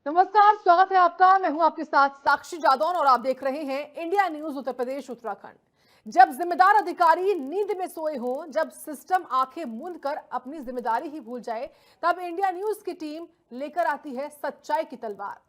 नमस्कार, स्वागत है आपका। मैं हूं आपके साथ साक्षी जादौन और आप देख रहे हैं इंडिया न्यूज उत्तर प्रदेश उत्तराखंड। जब जिम्मेदार अधिकारी नींद में सोए हों, जब सिस्टम आंखें मूंद कर अपनी जिम्मेदारी ही भूल जाए, तब इंडिया न्यूज की टीम लेकर आती है सच्चाई की तलवार।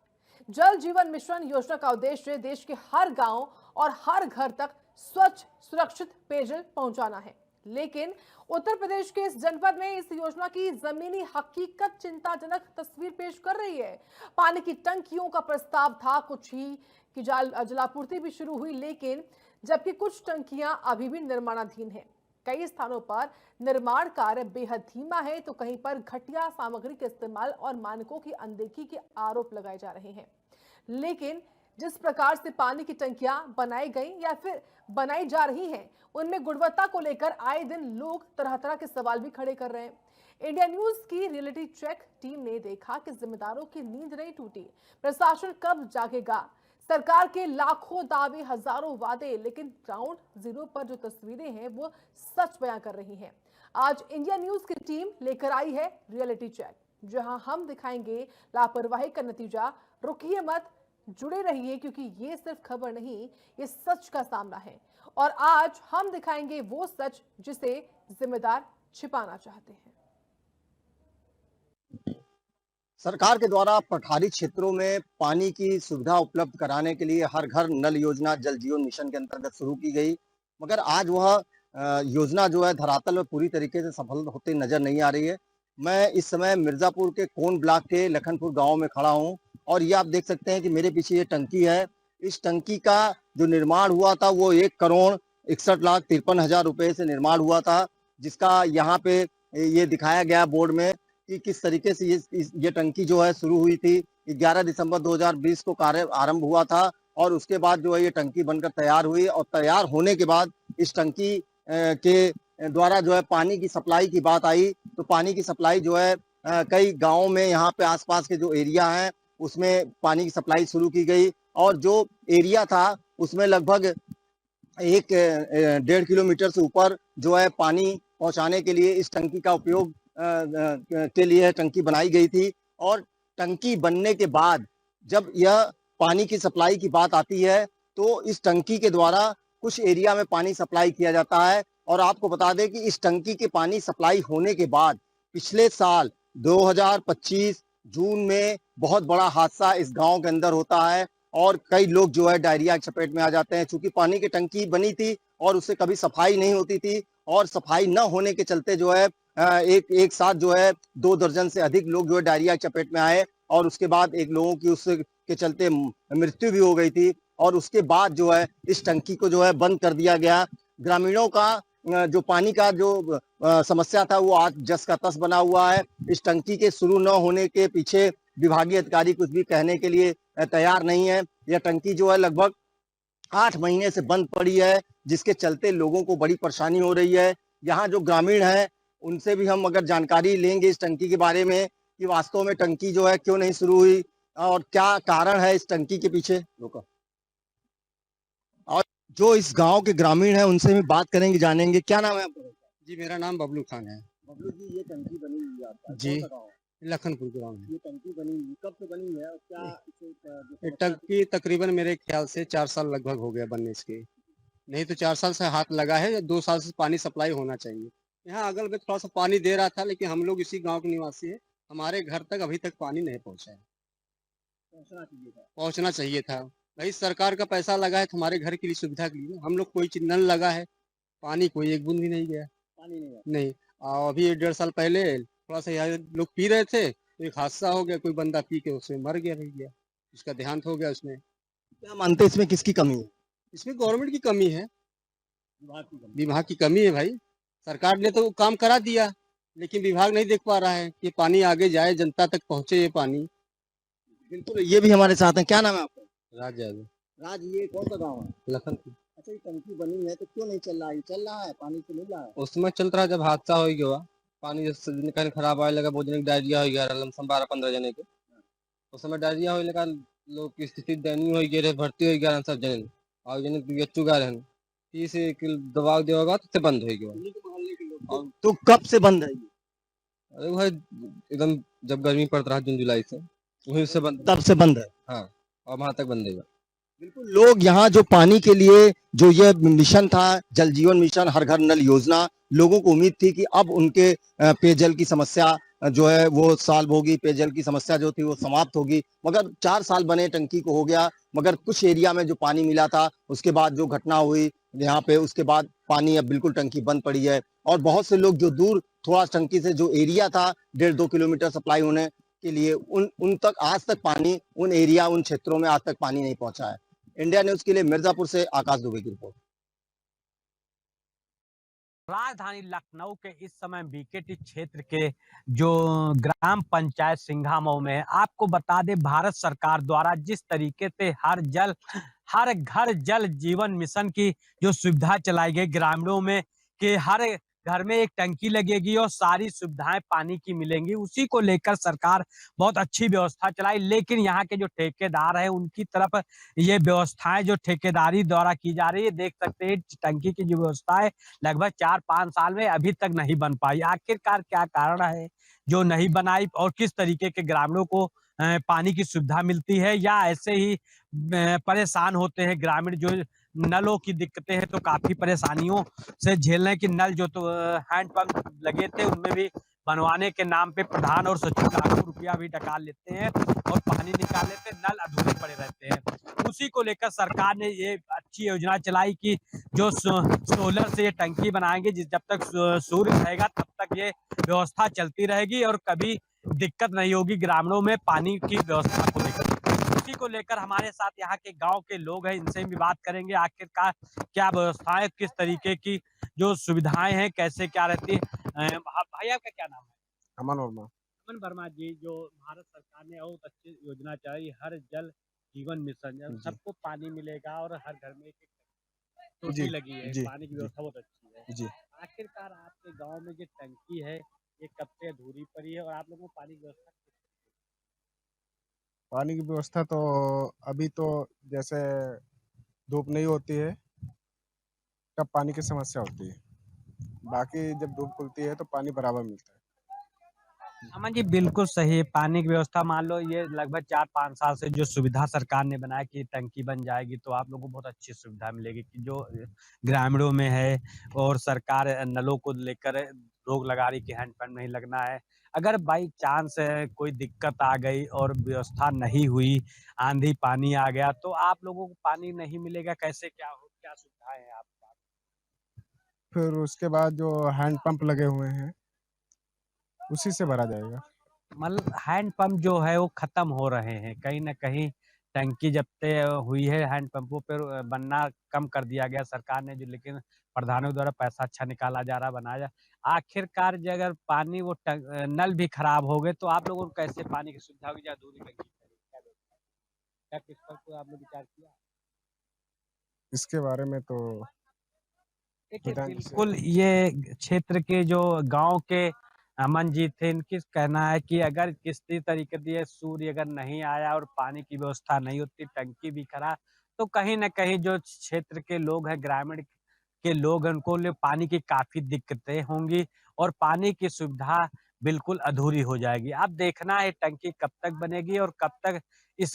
जल जीवन मिशन योजना का उद्देश्य देश के हर गांव और हर घर तक स्वच्छ सुरक्षित पेयजल पहुंचाना है। लेकिन उत्तर प्रदेश के इस जनपद में इस योजना की जमीनी हकीकत चिंताजनक तस्वीर पेश कर रही है। पानी की टंकियों का प्रस्ताव था, कुछ ही की जलापूर्ति भी शुरू हुई, लेकिन जबकि कुछ टंकियां अभी भी निर्माणाधीन हैं। कई स्थानों पर निर्माण कार्य बेहद धीमा है, तो कहीं पर घटिया सामग्री के इस्तेमाल और मानकों की अनदेखी के आरोप लगाए जा रहे हैं। लेकिन जिस प्रकार से पानी की टंकियां बनाई गई या फिर बनाई जा रही हैं, उनमें गुणवत्ता को लेकर आए दिन लोग तरह तरह के सवाल भी खड़े कर रहे हैं। इंडिया न्यूज की रियलिटी चेक टीम ने देखा कि जिम्मेदारों की नींद नहीं टूटी। प्रशासन कब जागेगा? सरकार के लाखों दावे, हजारों वादे, लेकिन ग्राउंड जीरो पर जो तस्वीरें हैं वो सच बयां कर रही हैं। आज इंडिया न्यूज की टीम लेकर आई है रियलिटी चेक, जहां हम दिखाएंगे लापरवाही का नतीजा। रुकिए मत, जुड़े रहिए, क्योंकि ये सिर्फ खबर नहीं, ये सच का सामना है। और आज हम दिखाएंगे वो सच जिसे जिम्मेदार छिपाना चाहते हैं। सरकार के द्वारा पठारी क्षेत्रों में पानी की सुविधा उपलब्ध कराने के लिए हर घर नल योजना जल जीवन मिशन के अंतर्गत शुरू की गई, मगर आज वह योजना जो है धरातल में पूरी तरीके से सफल होती नजर नहीं आ रही है। मैं इस समय मिर्जापुर के कोन ब्लॉक के लखनपुर गांव में खड़ा हूं और ये आप देख सकते हैं कि मेरे पीछे ये टंकी है। इस टंकी का जो निर्माण हुआ था वो 1,61,53,000 रुपए से निर्माण हुआ था, जिसका यहाँ पे ये दिखाया गया बोर्ड में कि किस तरीके से ये टंकी जो है शुरू हुई थी। 11 दिसंबर 2020 को कार्य आरंभ हुआ था और उसके बाद जो है ये टंकी बनकर तैयार हुई और तैयार होने के बाद इस टंकी के द्वारा जो है पानी की सप्लाई की बात आई, तो पानी की सप्लाई जो है कई गाँव में यहाँ पे आसपास के जो एरिया हैं उसमें पानी की सप्लाई शुरू की गई और जो एरिया था उसमें लगभग 1.5 किलोमीटर से ऊपर जो है पानी पहुंचाने के लिए इस टंकी का उपयोग के लिए टंकी बनाई गई थी। और टंकी बनने के बाद जब यह पानी की सप्लाई की बात आती है तो इस टंकी के द्वारा कुछ एरिया में पानी सप्लाई किया जाता है। और आपको बता दें कि इस टंकी के पानी सप्लाई होने के बाद पिछले साल 2025 जून में बहुत बड़ा हादसा इस गांव के अंदर होता है और कई लोग जो है डायरिया की चपेट में आ जाते हैं। चूंकि पानी की टंकी बनी थी और उससे कभी सफाई नहीं होती थी और सफाई न होने के चलते जो है एक साथ जो है 2 दर्जन से अधिक लोग जो है डायरिया की चपेट में आए और उसके बाद एक लोगों की उसके चलते मृत्यु भी हो गई थी। और उसके बाद जो है इस टंकी को जो है बंद कर दिया गया। ग्रामीणों का जो पानी का जो समस्या था वो आज जस का तस बना हुआ है। इस टंकी के शुरू न होने के पीछे विभागीय अधिकारी कुछ भी कहने के लिए तैयार नहीं है। यह टंकी जो है लगभग 8 महीने से बंद पड़ी है, जिसके चलते लोगों को बड़ी परेशानी हो रही है। यहाँ जो ग्रामीण है उनसे भी हम अगर जानकारी लेंगे इस टंकी के बारे में कि वास्तव में टंकी जो है क्यों नहीं शुरू हुई और क्या कारण है इस टंकी के पीछे। और जो इस गांव के ग्रामीण है उनसे भी बात करेंगे, जानेंगे। क्या नाम है आपका? जी, मेरा नाम बबलू खान है। बबलू जी, ये टंकी बनी हुई है आपका? जी, कौन सा गाँव है? लखनपुर गाँव है। ये टंकी बनी हुई कब से बनी है और क्या इसे ये टंकी तकरीबन मेरे ख्याल से 4 साल लगभग हो गया बनने इसके। नहीं तो 4 साल से हाथ लगा है, 2 साल से पानी सप्लाई होना चाहिए। यहाँ अगल में थोड़ा सा पानी दे रहा था, लेकिन हम लोग इसी गांव के निवासी है, हमारे घर तक अभी तक पानी नहीं पहुंचा है। पहुंचना चाहिए था। भाई सरकार का पैसा लगा है तो हमारे घर के लिए सुविधा के लिए, हम लोग कोई चीज नल लगा है, पानी कोई एक बूंद भी नहीं गया। पानी नहीं है? नहीं। और अभी 1.5 साल पहले थोड़ा सा यहाँ लोग पी रहे थे तो एक हादसा हो गया, कोई बंदा पी के उसमें मर गया, रह गया, उसका देहांत हो गया उसमें। क्या मानते हैं इसमें किसकी कमी है? इसमें गवर्नमेंट की कमी है, विभाग की कमी। विभाग की कमी है। भाई सरकार ने तो काम करा दिया, लेकिन विभाग नहीं देख पा रहा है कि पानी आगे जाए, जनता तक पहुंचे ये पानी। बिल्कुल, ये भी हमारे साथ हैं। क्या नाम है आपका? राज यादव, राज, ये कौन सा गाँव है? लखनपुर। अच्छा, ये टंकी बनी है तो क्यों नहीं चल रहा है? चल रहा है, पानी तो मिल रहा है। उस समय चल रहा जब हादसा हो गया, पानी जैसे कहीं खराब आने लगा, बहुत जने डायरिया हो गया, लमसम 12-15 जने के उस समय डायरिया हो लगा, लोग की स्थिति दयनीय हो गई, भर्ती हो गया सब जने और जने बेचू गा रहन तीस दबाव दिया होगा तो बंद हो गया। तो कब से बंद है ये? अरे भाई एकदम जब गर्मी पड़ता रहा जून जुलाई से। वहीं से बंद। तब से बंद है। हाँ, और वहां तक बंद रहेगा। बिल्कुल, लोग यहाँ जो पानी के लिए जो ये मिशन था, जल जीवन मिशन, हर घर नल योजना, लोगों को उम्मीद थी कि अब उनके पेयजल की समस्या जो है वो सॉल्व होगी, पेयजल की समस्या जो थी वो समाप्त होगी। मगर 4 साल बने टंकी को हो गया, मगर कुछ एरिया में जो पानी मिला था, उसके बाद जो घटना हुई यहाँ पे, उसके बाद पानी अब बिल्कुल टंकी बंद पड़ी है। और बहुत से लोग जो दूर थोड़ा टंकी से जो एरिया था 1.5-2 किलोमीटर सप्लाई होने के लिए, उन तक आज तक पानी, उन एरिया, उन क्षेत्रों में आज तक पानी नहीं पहुंचा है। इंडिया न्यूज के लिए मिर्जापुर से आकाश दुबे की रिपोर्ट। राजधानी लखनऊ के इस समय बीकेटी क्षेत्र के जो ग्राम पंचायत सिंघामऊ में है, आपको बता दें भारत सरकार द्वारा जिस तरीके से हर घर जल जीवन मिशन की जो सुविधा चलाई गई ग्रामीणों में कि हर घर में एक टंकी लगेगी और सारी सुविधाएं पानी की मिलेंगी, उसी को लेकर सरकार बहुत अच्छी व्यवस्था चलाई। लेकिन यहाँ के जो ठेकेदार है उनकी तरफ ये व्यवस्थाएं जो ठेकेदारी द्वारा की जा रही है, देख सकते हैं टंकी की जो व्यवस्था है लगभग 4-5 साल में अभी तक नहीं बन पाई। आखिरकार क्या कारण है जो नहीं बनाई और किस तरीके के ग्रामीणों को पानी की सुविधा मिलती है या ऐसे ही परेशान होते हैं ग्रामीण? जो नलों की दिक्कतें हैं तो काफी परेशानियों से झेलने की, नल जो तो हैंड पंप लगे थे उनमें भी बनवाने के नाम पे प्रधान और सचिव लाखों रुपया भी डकाल लेते हैं और पानी निकाल लेते हैं, नल अधूरे पड़े रहते हैं। उसी को लेकर सरकार ने ये अच्छी योजना चलाई कि जो सोलर से ये टंकी बनाएंगे, जब तक सूर्य रहेगा तब तक ये व्यवस्था चलती रहेगी और कभी दिक्कत नहीं होगी ग्रामीणों में पानी की व्यवस्था को लेकर। उसी को लेकर हमारे साथ यहाँ के गांव के लोग हैं, इनसे भी बात करेंगे आखिरकार क्या व्यवस्थाएं, किस तरीके की जो सुविधाएं हैं, कैसे क्या रहती है। भाई आपका क्या नाम है? अमन वर्मा। अमन वर्मा जी, जो भारत सरकार ने बहुत अच्छी योजना चलाई, हर जल जीवन मिशन, सबको पानी मिलेगा और हर घर में एक टोटी लगी है, पानी की व्यवस्था बहुत अच्छी है जी। आखिरकार आपके गांव में जो टंकी है ये कब से अधूरी पड़ी है और आप लोगों को पानी की व्यवस्था? पानी की व्यवस्था तो अभी तो जैसे धूप नहीं होती है तब पानी की समस्या होती है, बाकी जब धूप खुलती है तो पानी बराबर मिलता है। अमन जी बिल्कुल सही, पानी की व्यवस्था मान लो ये लगभग 4-5 साल से जो सुविधा सरकार ने बनाया कि टंकी बन जाएगी तो आप लोगों को बहुत अच्छी सुविधा मिलेगी कि जो ग्रामीणों में है, और सरकार नलों को लेकर रोक लगा रही कि हैंडपंप नहीं लगना है। अगर बाई चांस कोई दिक्कत आ गई और व्यवस्था नहीं हुई, आंधी पानी आ गया तो आप लोगों को पानी नहीं मिलेगा, कैसे क्या हो, क्या सुविधाएं हैं आपके पास? फिर उसके बाद जो हैंड पंप लगे हुए हैं उसी से भरा जाएगा। मतलब हैंड पंप जो है वो खत्म हो रहे हैं कहीं ना कहीं, टंकी जब से हुई है हैंड पंपों पर बनना कम कर दिया गया सरकार ने, जो लेकिन प्रधानों द्वारा पैसा अच्छा निकाला जा रहा, बनाया जा। आखिरकार जो अगर पानी वो नल भी खराब हो गए तो आप लोगों को कैसे पानी की सुविधा होगी, अधूरी लगी क्या व्यवस्था है? क्या किस पर कोई आपने विचार किया? इसके बारे में तो देखिए प्रधान जी से बिल्कुल ये क्षेत्र के जो गांव के अमन जी थे, इनकी कहना है कि अगर किसी तरीके से सूर्य अगर नहीं आया और पानी की व्यवस्था नहीं होती, टंकी भी खराब, तो कहीं ना कहीं जो क्षेत्र के लोग हैं, ग्रामीण के लोग हैं, उनको लिए पानी की काफी दिक्कतें होंगी और पानी की सुविधा बिल्कुल अधूरी हो जाएगी। अब देखना है टंकी कब तक बनेगी और कब तक इस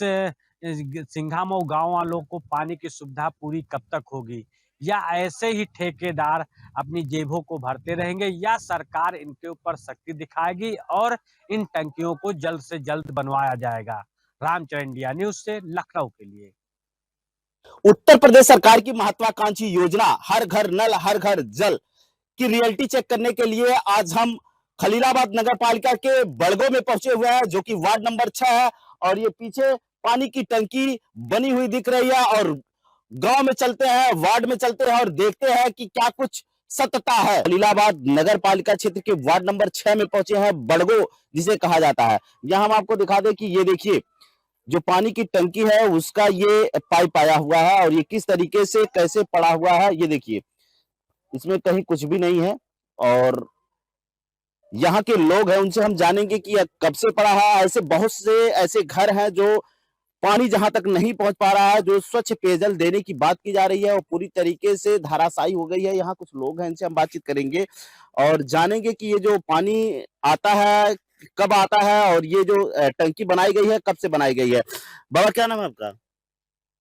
सिंघामऊ गांव वालों को पानी की सुविधा पूरी कब तक होगी, या ऐसे ही ठेकेदार अपनी जेबों को भरते रहेंगे, या सरकार इनके ऊपर सख्ती दिखाएगी और इन टंकियों को जल्द से जल्द बनवाया जाएगा। रामचरण इंडिया न्यूज से लखनऊ के लिए। उत्तर प्रदेश सरकार की महत्वाकांक्षी योजना हर घर नल हर घर जल की रियलिटी चेक करने के लिए आज हम खलीलाबाद नगर पालिका के बड़गो में पहुंचे हुए हैं, जो कि वार्ड नंबर 6 है। और ये पीछे पानी की टंकी बनी हुई दिख रही है और गांव में चलते हैं, वार्ड में चलते हैं और देखते हैं कि क्या कुछ सत्यता है। खलीलाबाद नगर पालिका क्षेत्र के वार्ड नंबर 6 में पहुंचे हैं, बड़गो जिसे कहा जाता है। यहां हम आपको दिखा दें कि ये देखिए जो पानी की टंकी है उसका ये पाइप आया हुआ है और ये किस तरीके से कैसे पड़ा हुआ है ये देखिए, इसमें कहीं कुछ भी नहीं है। और यहाँ के लोग हैं उनसे हम जानेंगे कि कब से पड़ा है। ऐसे बहुत से ऐसे घर हैं जो पानी जहां तक नहीं पहुंच पा रहा है, जो स्वच्छ पेयजल देने की बात की जा रही है वो पूरी तरीके से धराशायी हो गई है। यहाँ कुछ लोग हैं, इनसे हम बातचीत करेंगे और जानेंगे कि ये जो पानी आता है कब आता है और ये जो टंकी बनाई गई है कब से बनाई गई है। बाबा क्या नाम है आपका?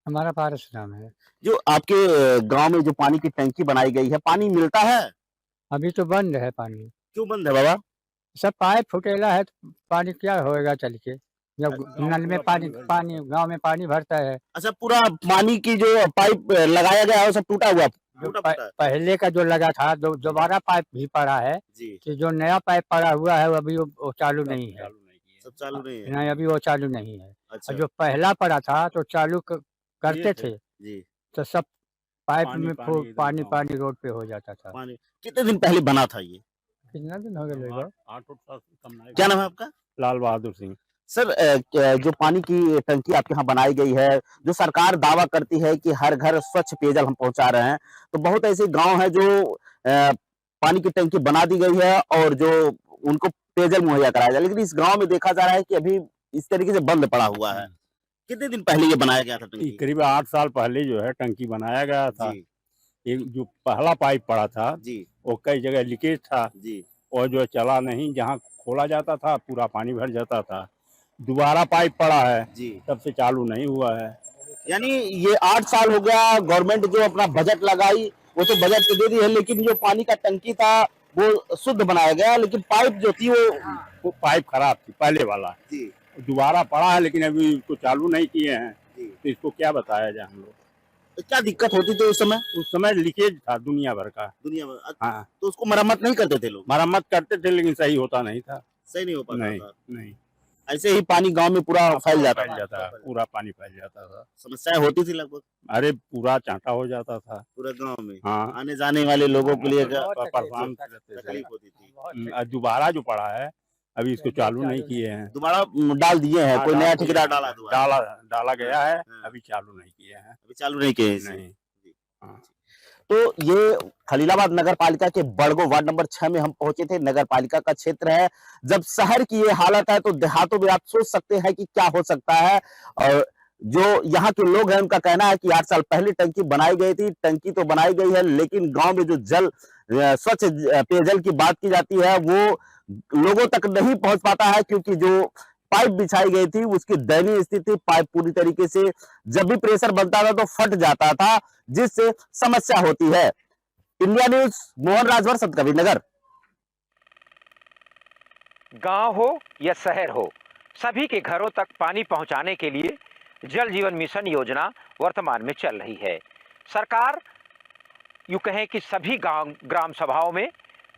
हमारा पारस नाम है। जो आपके गांव में जो पानी की टंकी बनाई गई है, पानी मिलता है? अभी तो बंद है पानी, क्यों बंद है बाबा? सब पाइप फुटेला है तो पानी क्या होएगा चल के, जब नल में पानी गांव में पानी भरता है। अच्छा, पूरा पानी की जो पाइप लगाया गया है वो सब टूटा हुआ जो पहले का जो लगा था दोबारा पाइप भी पड़ा है जी। कि जो नया पाइप पड़ा हुआ है वो अभी वो चालू नहीं है। सब चालू नहीं है? नहीं, अभी वो चालू नहीं है। अच्छा और जो पहला पड़ा था तो चालू करते थे जी। तो सब पाइप में पानी पानी रोड पे हो जाता था। पानी कितने दिन पहले बना था ये? कितना दिन हो गया? 8 साल से कम नहीं। क्या नाम है आपका? लाल बहादुर सिंह। सर, जो पानी की टंकी आपके यहाँ बनाई गई है, जो सरकार दावा करती है कि हर घर स्वच्छ पेयजल हम पहुंचा रहे हैं, तो बहुत ऐसे गांव हैं जो पानी की टंकी बना दी गई है और जो उनको पेयजल मुहैया कराया जाए, लेकिन इस गांव में देखा जा रहा है कि अभी इस तरीके से बंद पड़ा हुआ है। कितने दिन पहले ये बनाया गया था टंकी? करीब 8 साल पहले जो है टंकी बनाया गया था। जी एक जो पहला पाइप पड़ा था जी वो कई जगह लीकेज था जी और जो चला नहीं, जहाँ खोला जाता था पूरा पानी भर जाता था। दोबारा पाइप पड़ा है जी। तब से चालू नहीं हुआ है। यानी ये 8 साल हो गया, गवर्नमेंट जो अपना बजट लगाई वो तो बजट तो दे दी है, लेकिन जो पानी का टंकी था वो शुद्ध बनाया गया, लेकिन पाइप जो थी वो पाइप खराब थी पहले वाला जी दोबारा पड़ा है, लेकिन अभी उसको चालू नहीं किए हैं जी। तो इसको क्या बताया जाए हम लोग। तो क्या दिक्कत होती थी उस समय लीकेज था दुनिया भर का। दुनिया में? हाँ, तो उसको मरम्मत नहीं करते थे लोग? मरम्मत करते थे लेकिन सही होता नहीं था। सही नहीं हो पाता नहीं था? नहीं ऐसे ही पानी गांव में पूरा फैल जाता था? पूरा पानी फैल जाता था। समस्याएं होती थी लगभग अरे पूरा चांटा हो जाता था पूरे गांव में? हाँ। आने जाने वाले लोगों के लिए परेशान रहते थे। तकलीफ होती थी। और दोबारा जो पड़ा है अभी इसको चालू नहीं किए हैं। दोबारा डाल दिए हैं? कोई नया ठेकेदार डाला? डाला गया है, हाँ। अभी चालू नहीं किए हैं। अभी चालू नहीं किए इसे? नहीं। हाँ। तो ये खलीलाबाद नगर पालिका के बड़गो वार्ड नंबर 6 में हम पहुंचे थे। नगर पालिका का क्षेत्र है। जब शहर की ये हालत है तो देहातों में आप सोच सकते हैं कि क्या हो सकता है। और जो यहाँ के लोग हैं उनका कहना है कि 8 साल पहले टंकी बनाई गई थी। टंकी तो बनाई गई है, लेकिन गांव में जो जल स्वच्छ पेयजल की बात की जाती है वो लोगों तक नहीं पहुंच पाता है, क्योंकि जो पाइप बिछाई गई थी उसकी दयनीय स्थिति, पाइप पूरी तरीके से जब भी प्रेशर बनता था तो फट जाता था, जिससे समस्या होती है। India news, Mohan Rajbhar, Sant Kabir Nagar. गांव हो या शहर हो, सभी के घरों तक पानी पहुंचाने के लिए जल जीवन मिशन योजना वर्तमान में चल रही है। सरकार यूं कहें कि सभी गांव ग्राम सभाओं में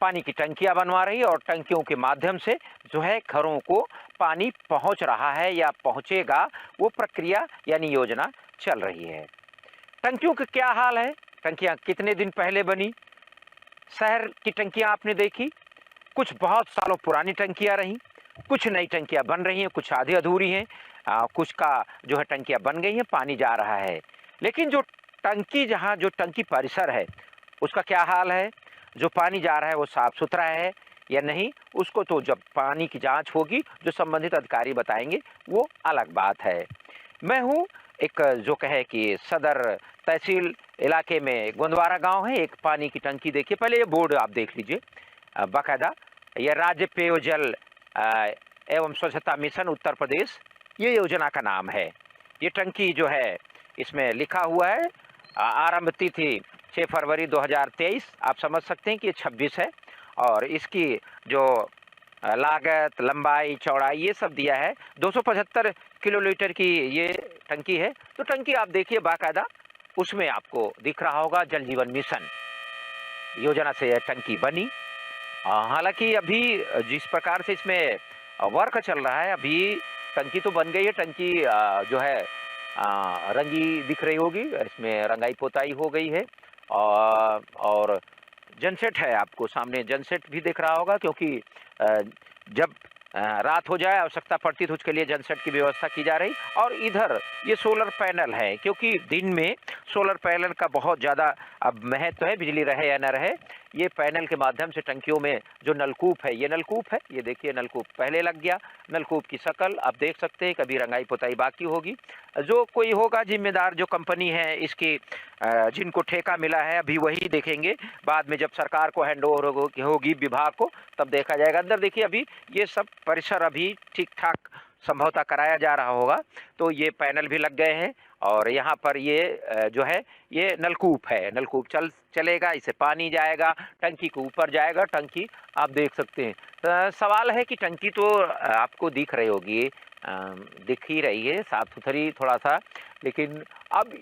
पानी की टंकियां बनवा रही है और टंकियों के माध्यम से जो है घरों को पानी पहुंच रहा है या पहुंचेगा, वो प्रक्रिया यानी योजना चल रही है। टंकियों का क्या हाल है? टंकियां कितने दिन पहले बनी? शहर की टंकियां आपने देखी, कुछ बहुत सालों पुरानी टंकियां रहीं, कुछ नई टंकियां बन रही हैं, कुछ आधी अधूरी हैं, कुछ का जो है टंकियां बन गई हैं, पानी जा रहा है। लेकिन जो टंकी, जहां जो टंकी परिसर है उसका क्या हाल है? जो पानी जा रहा है वो साफ सुथरा है या नहीं, उसको तो जब पानी की जांच होगी, जो संबंधित अधिकारी बताएंगे, वो अलग बात है। मैं हूँ एक जो कहे कि सदर तहसील इलाके में गोंदवारा गांव है। एक पानी की टंकी देखिए, पहले ये बोर्ड आप देख लीजिए बाकायदा, ये राज्य पेयजल एवं स्वच्छता मिशन उत्तर प्रदेश, ये योजना का नाम है। ये टंकी जो है इसमें लिखा हुआ है आरंभ तिथि 6 फरवरी 2023, आप समझ सकते हैं कि ये 26 है, और इसकी जो लागत, लंबाई, चौड़ाई ये सब दिया है। 275 किलोलीटर की ये टंकी है। तो टंकी आप देखिए बाकायदा, उसमें आपको दिख रहा होगा जल जीवन मिशन योजना से यह टंकी बनी। हालांकि अभी जिस प्रकार से इसमें वर्क चल रहा है, अभी टंकी तो बन गई है, टंकी जो है रंगी दिख रही होगी, इसमें रंगाई पोताई हो गई है, और जनसेट है, आपको सामने जनसेट भी दिख रहा होगा, क्योंकि जब रात हो जाए, आवश्यकता पड़ती तो उसके लिए जनसेट की व्यवस्था की जा रही। और इधर ये सोलर पैनल है, क्योंकि दिन में सोलर पैनल का बहुत ज़्यादा अब महत्व है, बिजली रहे या न रहे। ये पैनल के माध्यम से टंकियों में जो नलकूप है, ये नलकूप है, ये देखिए नलकूप पहले लग गया। नलकूप की शक्ल आप देख सकते हैं, कभी रंगाई पुताई बाकी होगी। जो कोई होगा जिम्मेदार, जो कंपनी है इसकी, जिनको ठेका मिला है, अभी वही देखेंगे। बाद में जब सरकार को हैंड ओवर होगी विभाग को, तब देखा जाएगा। अंदर देखिए, अभी ये सब परिसर अभी ठीक ठाक संभवतः कराया जा रहा होगा। तो ये पैनल भी लग गए हैं और यहाँ पर ये जो है ये नलकूप है, नलकूप चलेगा, इसे पानी जाएगा, टंकी के ऊपर जाएगा। टंकी आप देख सकते हैं। सवाल है कि टंकी तो आपको दिख रही होगी, दिख ही रही है साफ सुथरी थोड़ा सा, लेकिन अब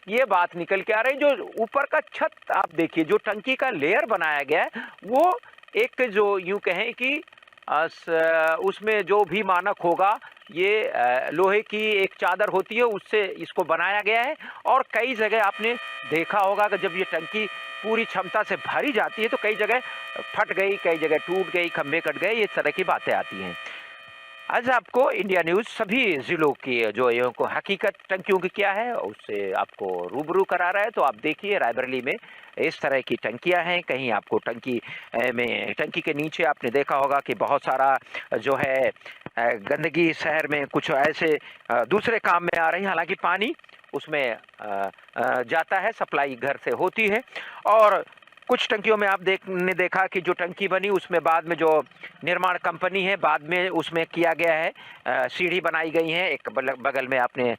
ये बात निकल के आ रही, जो ऊपर का छत आप देखिए, जो टंकी का लेयर बनाया गया है, वो एक जो यूं कहें कि उसमें जो भी मानक होगा, ये लोहे की एक चादर होती है, उससे इसको बनाया गया है। और कई जगह आपने देखा होगा कि जब ये टंकी पूरी क्षमता से भरी जाती है तो कई जगह फट गई, कई जगह टूट गई, खंभे कट गए, ये तरह की बातें आती हैं। आज आपको इंडिया न्यूज़ सभी जिलों की जो ये को हकीकत टंकियों की क्या है उससे आपको रूबरू करा रहा है। तो आप देखिए, रायबरेली में इस तरह की टंकियां हैं। कहीं आपको टंकी के नीचे आपने देखा होगा कि बहुत सारा जो है गंदगी शहर में कुछ ऐसे दूसरे काम में आ रही है। हालांकि पानी उसमें जाता है, सप्लाई घर से होती है। और कुछ टंकियों में आप देखा कि जो टंकी बनी उसमें बाद में जो निर्माण कंपनी है, बाद में उसमें किया गया है, सीढ़ी बनाई गई है। एक बगल में आपने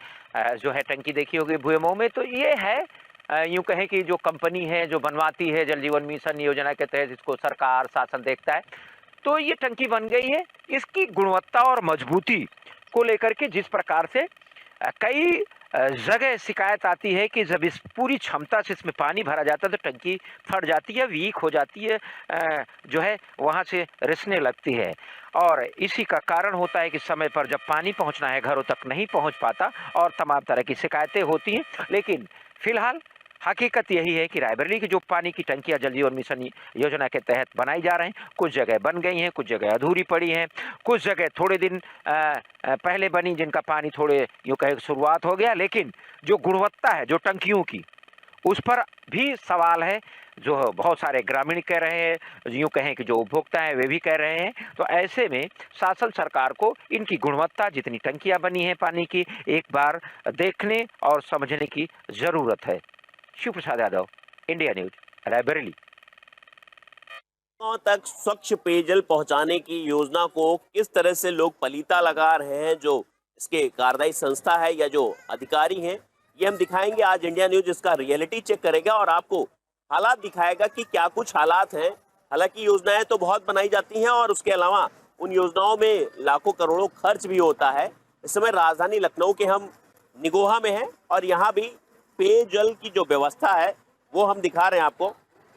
जो है टंकी देखी होगी भुएमो में। तो ये है यूं कहें कि जो कंपनी है जो बनवाती है, जल जीवन मिशन योजना के तहत इसको सरकार शासन देखता है। तो ये टंकी बन गई है। इसकी गुणवत्ता और मजबूती को लेकर के जिस प्रकार से कई जगह शिकायत आती है कि जब इस पूरी क्षमता से इसमें पानी भरा जाता है तो टंकी फट जाती है, वीक हो जाती है, जो है वहाँ से रिसने लगती है। और इसी का कारण होता है कि समय पर जब पानी पहुँचना है घरों तक नहीं पहुँच पाता और तमाम तरह की शिकायतें होती हैं। लेकिन फिलहाल हकीकत यही है कि रायबरेली की जो पानी की टंकियां जल जीवन मिशन योजना के तहत बनाई जा रहे हैं, कुछ जगह बन गई हैं, कुछ जगह अधूरी पड़ी हैं, कुछ जगह थोड़े दिन पहले बनी जिनका पानी थोड़े यूँ कहे शुरुआत हो गया। लेकिन जो गुणवत्ता है जो टंकियों की, उस पर भी सवाल है, जो बहुत सारे ग्रामीण कह रहे हैं, यूँ कहें कि जो उपभोक्ता हैं वे भी कह रहे हैं। तो ऐसे में शासन सरकार को इनकी गुणवत्ता, जितनी टंकियाँ बनी हैं पानी की, एक बार देखने और समझने की ज़रूरत है। Shiv Prasad Yadav, India news, Raebareli. गांव तक स्वच्छ पेयजल पहुंचाने की योजना को किस तरह से लोग पलीता लगा रहे हैं, जो इसके कार्यदायी संस्था है या जो अधिकारी हैं, ये हम दिखाएंगे। आज इंडिया न्यूज इसका रियलिटी चेक करेगा और आपको हालात दिखाएगा कि क्या कुछ हालात हैं। हालांकि योजनाएं तो बहुत बनाई जाती हैं और उसके अलावा उन योजनाओं में लाखों करोड़ों खर्च भी होता है। इस समय राजधानी लखनऊ के हम निगोहा में हैं और यहाँ भी पेयजल की जो व्यवस्था है वो हम दिखा रहे हैं आपको।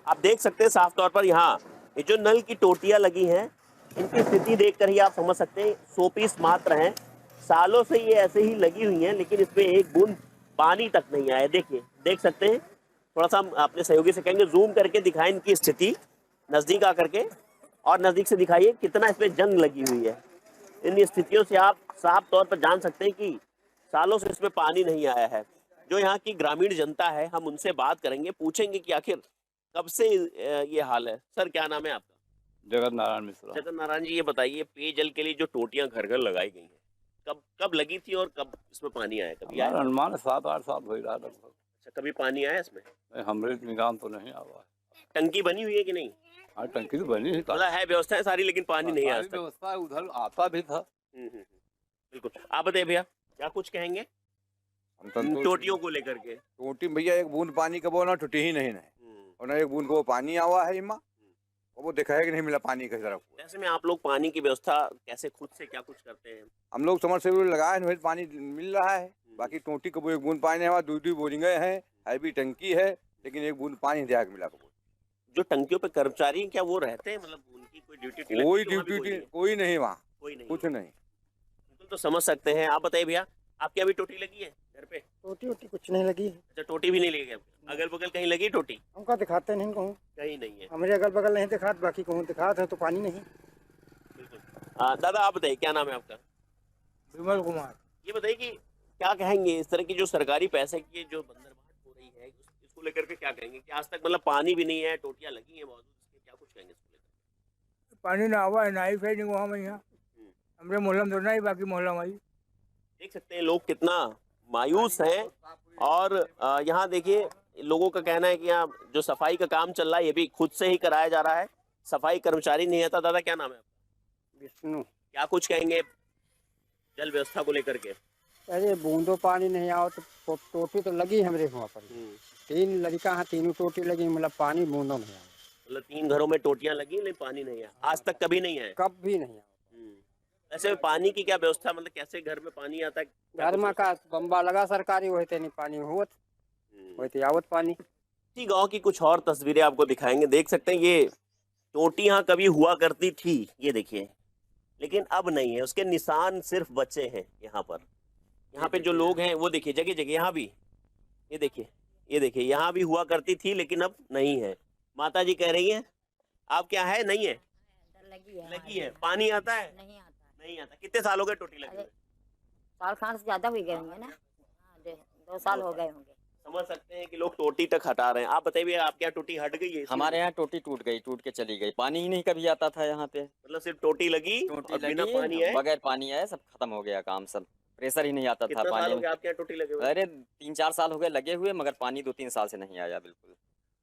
आप देख सकते हैं साफ तौर पर यहाँ ये जो नल की टोटियाँ लगी हैं, इनकी स्थिति देखकर ही आप समझ सकते हैं 100 पीस मात्र हैं। सालों से ये ऐसे ही लगी हुई हैं, लेकिन इसमें एक बूंद पानी तक नहीं आया। देखिए, देख सकते हैं। थोड़ा सा हम अपने सहयोगी से कहेंगे जूम करके दिखाएं इनकी स्थिति, नज़दीक आकर के, और नज़दीक से दिखाइए कितना इसमें जंग लगी हुई है। इन स्थितियों से आप साफ तौर पर जान सकते हैं कि सालों से इसमें पानी नहीं आया है। जो यहाँ की ग्रामीण जनता है, हम उनसे बात करेंगे, पूछेंगे कि आखिर कब से ये हाल है। सर, क्या नाम है आपका? जगत नारायण मिश्रा। जगत नारायण जी, ये बताइए, पेयजल के लिए जो टोटियां घर घर लगाई गई हैं, कब लगी थी और कब इसमें पानी आया? कभी आया? अनुमान 7-8 साल हो रहा लगभग। अच्छा, कभी पानी आया इसमें? हमारे निगाम तो नहीं आवा है। टंकी बनी हुई है कि नहीं? हाँ, टंकी तो बनी है, मतलब है, व्यवस्था है सारी, लेकिन पानी नहीं आया। व्यवस्था उधर आता भी था। बिल्कुल। आप बताइए भैया, क्या कुछ कहेंगे टोटियों को लेकर के? टोटी भैया, एक बूंद पानी का वो ना टूटी ही नहीं है, और ना एक बूंद को पानी आवा है इमा, और वो देखा है कि नहीं मिला पानी की तरफ। ऐसे में आप लोग पानी की व्यवस्था कैसे खुद से क्या कुछ करते हैं? हम लोग समरसेबल लगाए हैं, पानी मिल रहा है। बाकी टोटी को वो एक बूंद पानी है, दूध बोरिंगे हैं, हैवी टंकी है, लेकिन एक बूंद पानी दिया मिला। जो टंकियों पे कर्मचारी क्या वो रहते हैं, मतलब उनकी कोई ड्यूटी? कोई ड्यूटी कोई नहीं वहाँ, कोई नहीं, कुछ नहीं। तो समझ सकते हैं। आप बताइए भैया, आपकी अभी टोटी लगी है घर पे? टोटी कुछ नहीं लगी है। अच्छा, टोटी भी नहीं लगी है। अगल बगल कहीं लगी टोटी? हमका दिखाते नहीं कहूँ, कहीं नहीं है। हमारे अगल बगल नहीं दिखात, बाकी कहूँ दिखात है तो पानी नहीं। बिल्कुल। दादा आप बताइए क्या नाम है आपका? विमल कुमार। ये बताइए कि क्या कहेंगे इस तरह की जो सरकारी पैसे की जो बंदरबांट हो रही है इसको लेकर के क्या कहेंगे कि आज तक मतलब पानी भी नहीं है, टोटियां लगी हैं मौजूद, इसके क्या कुछ कहेंगे इसको लेकर? पानी ना हुआ है ना ही फिर नहीं हुआ हम यहाँ हमरे मोहल्ला में तो नहीं बाकी मोहल्ला में देख सकते हैं लोग कितना मायूस हैं। और यहाँ देखिए लोगों का कहना है कि यहाँ जो सफाई का काम चल रहा है ये भी खुद से ही कराया जा रहा है, सफाई कर्मचारी नहीं आता। दादा क्या नाम है आपका? विष्णु। क्या कुछ कहेंगे जल व्यवस्था को लेकर के? अरे बूंदो पानी नहीं आओ तो टोटी तो लगी हमरे वहाँ पर 3 लड़का है, तीनों टोटी लगी, मतलब पानी बूंदो नहीं आओ। मतलब 3 घरों में टोटियां लगी लेकिन पानी नहीं है, आज तक कभी नहीं है। कब भी नहीं आओ। ऐसे पानी की क्या व्यवस्था, मतलब कैसे घर में पानी आता है? घर में का बम्बा लगा सरकारी होते नहीं पानी होते आवत पानी। इसी गांव की कुछ और तस्वीरें आपको दिखाएंगे। देख सकते हैं ये टोटियां कभी हुआ करती थी, ये देखिए, लेकिन अब नहीं है, उसके निशान सिर्फ बचे हैं यहाँ पर। यहाँ पे जो लोग हैं वो देखिए जगह जगह, यहाँ भी ये देखिए यहाँ भी हुआ करती थी लेकिन अब नहीं है। माता जी कह रही हैं आप क्या है नहीं है? लगी है। पानी आता है? नहीं आता। कितने साल हो गए टोटी लगे हुए? साल खान से ज्यादा हो गए होंगे ना, 2 साल हो गए होंगे। समझ सकते हैं कि लोग टोटी तक हटा रहे हैं। आप बताइए आपके यहाँ टोटी हट गई है? हमारे यहाँ टोटी टूट के चली गई, पानी ही नहीं कभी आता था यहाँ पे। मतलब सिर्फ टोटी लगी और बिना पानी है, बगैर पानी आए सब खत्म हो गया काम, सब प्रेशर ही नहीं आता था पानी। आपके यहाँ टोटी लगे हुए? अरे 3-4 साल हो गए लगे हुए, मगर पानी 2-3 साल से नहीं आया बिल्कुल।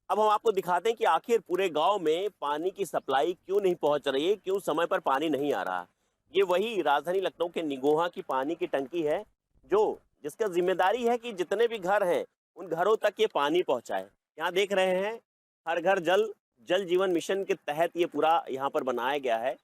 अब हम आपको दिखाते हैं कि आखिर पूरे गांव में पानी की सप्लाई क्यों नहीं पहुंच रही है, क्यों समय पर पानी नहीं आ रहा। ये वही राजधानी लखनऊ के निगोहा की पानी की टंकी है जिसका जिम्मेदारी है कि जितने भी घर हैं उन घरों तक ये पानी पहुंचाए। यहाँ देख रहे हैं हर घर जल जीवन मिशन के तहत ये पूरा यहाँ पर बनाया गया है।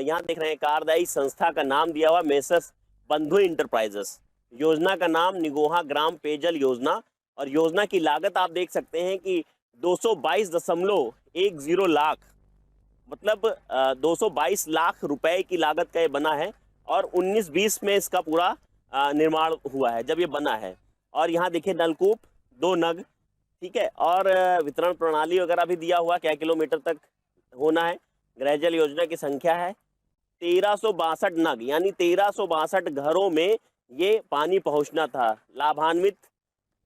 यहाँ देख रहे हैं कार्यदायी संस्था का नाम दिया हुआ मेसर्स बंधु इंटरप्राइजेस, योजना का नाम निगोहा ग्राम पेयजल योजना, और योजना की लागत आप देख सकते हैं कि 222.10 लाख, मतलब 222 लाख रुपए की लागत का ये बना है। और 19-20 में इसका पूरा निर्माण हुआ है जब ये बना है। और यहाँ देखिए नलकूप 2 नग, ठीक है, और वितरण प्रणाली वगैरह भी दिया हुआ, क्या किलोमीटर तक होना है। गृहजल योजना की संख्या है 1362 नग, यानी 1362 घरों में ये पानी पहुंचना था। लाभान्वित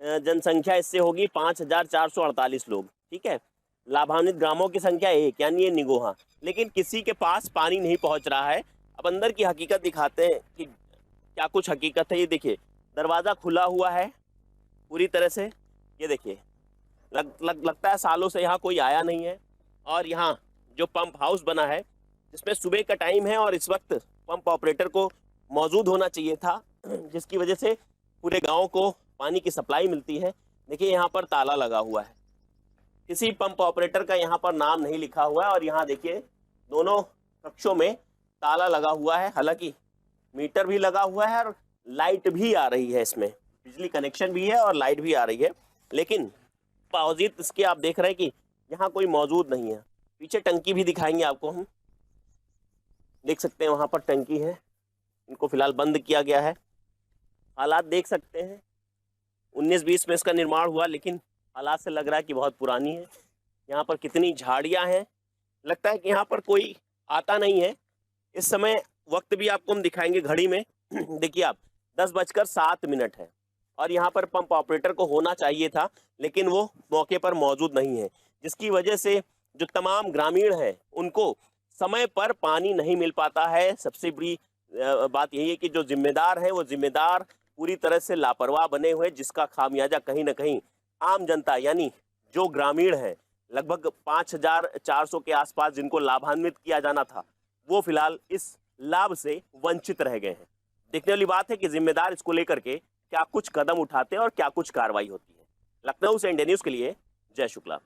जनसंख्या इससे होगी 5448 लोग, ठीक है। लाभान्वित ग्रामों की संख्या 1, यानी ये निगोहा। लेकिन किसी के पास पानी नहीं पहुंच रहा है। अब अंदर की हकीकत दिखाते हैं कि क्या कुछ हकीकत है। ये देखिए दरवाज़ा खुला हुआ है पूरी तरह से, ये देखिए लगता है सालों से यहाँ कोई आया नहीं है। और यहाँ जो पंप हाउस बना है जिसमें सुबह का टाइम है और इस वक्त पंप ऑपरेटर को मौजूद होना चाहिए था, जिसकी वजह से पूरे गांव को पानी की सप्लाई मिलती है। देखिए यहाँ पर ताला लगा हुआ है, किसी पंप ऑपरेटर का यहाँ पर नाम नहीं लिखा हुआ है। और यहाँ देखिए दोनों कक्षों में ताला लगा हुआ है, हालांकि मीटर भी लगा हुआ है और लाइट भी आ रही है, इसमें बिजली कनेक्शन भी है और लाइट भी आ रही है। लेकिन बावजूद इसके आप देख रहे हैं कि यहाँ कोई मौजूद नहीं है। पीछे टंकी भी दिखाएंगे आपको, हम देख सकते हैं वहाँ पर टंकी है, इनको फिलहाल बंद किया गया है। हालात देख सकते हैं 19-20 में इसका निर्माण हुआ, लेकिन हालात से लग रहा है कि बहुत पुरानी है। यहाँ पर कितनी झाड़ियाँ हैं, लगता है कि यहाँ पर कोई आता नहीं है। इस समय वक्त भी आपको हम दिखाएंगे घड़ी में देखिए आप 10:07 है और यहाँ पर पंप ऑपरेटर को होना चाहिए था, लेकिन वो मौके पर मौजूद नहीं है, जिसकी वजह से जो तमाम ग्रामीण हैं उनको समय पर पानी नहीं मिल पाता है। सबसे बड़ी बात यही है कि जो जिम्मेदार हैं वो जिम्मेदार पूरी तरह से लापरवाह बने हुए, जिसका खामियाजा कहीं ना कहीं आम जनता यानी जो ग्रामीण हैं लगभग 5400 के आसपास जिनको लाभान्वित किया जाना था, वो फिलहाल इस लाभ से वंचित रह गए हैं। देखने वाली बात है कि जिम्मेदार इसको लेकर के क्या कुछ कदम उठाते हैं और क्या कुछ कार्रवाई होती है। लखनऊ से इंडिया न्यूज़ के लिए जय शुक्ला।